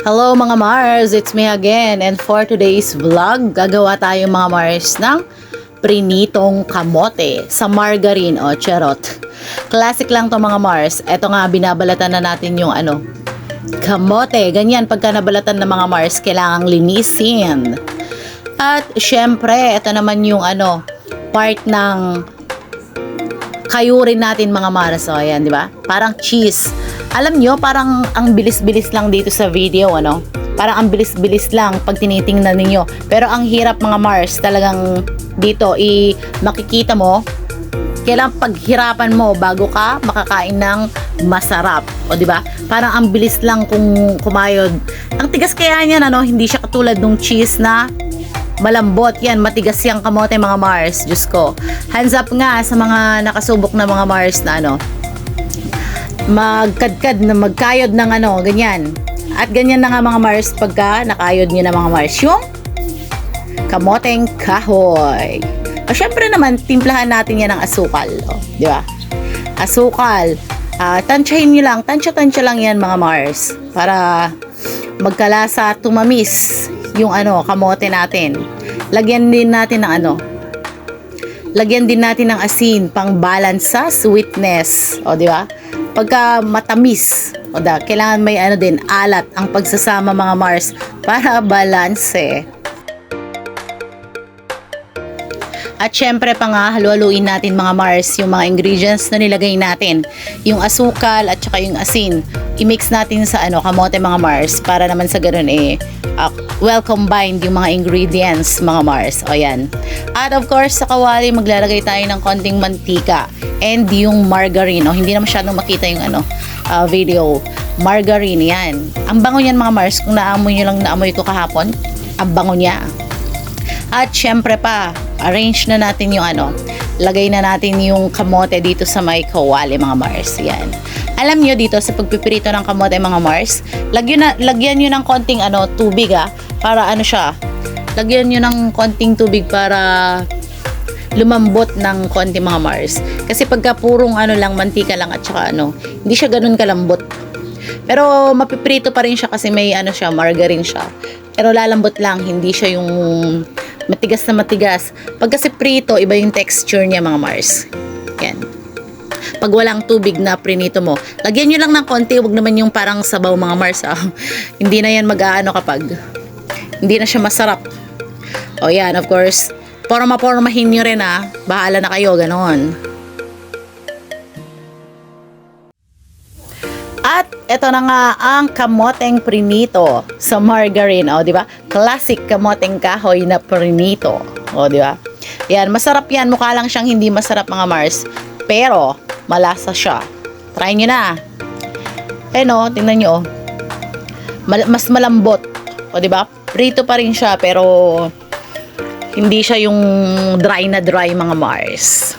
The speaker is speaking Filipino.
Hello mga Mars, it's me again, and for today's vlog, gagawa tayo mga Mars ng prinitong kamote sa margarine o charot. Classic lang to mga Mars. Eto nga, binabalatan na natin yung kamote. Ganyan, pagka nabalatan ng mga Mars, kailangang linisin. At syempre, eto naman yung part ng kayurin natin mga Mars. O ayan, di ba? Parang cheese. Alam nyo, parang ang bilis-bilis lang dito sa video, Parang ang bilis-bilis lang pag tinitingnan ninyo. Pero ang hirap mga Mars, talagang dito, makikita mo, kailangan paghirapan mo bago ka makakain ng masarap. O di ba? Parang ang bilis lang kung kumayod. Ang tigas kaya niyan, hindi siya katulad ng cheese na malambot. Yan, matigas yung kamote mga Mars. Diyos ko. Hands up nga sa mga nakasubok na mga Mars na magkadkad na magkayod ng ganyan. At ganyan na nga mga Mars pagka nakayod nyo na mga Mars yung kamoteng kahoy. O syempre naman, timplahan natin yan ng asukal. O, di ba? Asukal. Tansyahin nyo lang. Tansya lang yan mga Mars. Para magkalasa, tumamis yung kamote natin. Lagyan din natin ng lagyan din natin ng asin pang balance sa sweetness. O, di ba? Pagka matamis, kailangan may din, alat ang pagsasama mga Mars para balanse. At syempre pa nga, halu-haluin natin mga Mars yung mga ingredients na nilagay natin. Yung asukal at saka yung asin. I-mix natin sa kamote mga Mars para naman sa ganun well combined yung mga ingredients mga Mars. O yan. At of course sa kawali maglalagay tayo ng konting mantika and yung margarine. O hindi na masyadong makita yung video. Margarine yan. Ang bango niyan mga Mars. Kung naamoy nyo lang naamoy ko kahapon, ang bango niya. At syempre pa, arrange na natin yung lagay na natin yung kamote dito sa may kawali mga Mars. Yan. Alam nyo dito sa pagpipirito ng kamote mga Mars, lagyan nyo ng konting tubig para siya. Lagyan nyo ng konting tubig para lumambot ng konti mga Mars. Kasi pagka purong lang, mantika lang at saka hindi siya ganun kalambot. Pero mapiprito pa rin siya kasi may siya, margarine siya. Pero lalambot lang, hindi siya yung matigas na matigas. Pag kasi prito, iba yung texture niya mga Mars. Yan. Pag walang tubig na prinito mo, lagyan nyo lang ng konti, wag naman yung parang sabaw mga Mars. Hindi na yan kapag hindi na siya masarap. O yan, of course, pormahin nyo rin bahala na kayo, ganon. At ito na nga ang kamoteng prinito sa margarine, di ba? Classic kamoteng kahoy na prinito, di ba? Yan, masarap yan. Mukha lang siyang hindi masarap mga Mars, pero malasa siya. Try nyo na. Tingnan nyo. Mas malambot, di ba? Prito pa rin siya, pero hindi siya yung dry na dry mga Mars.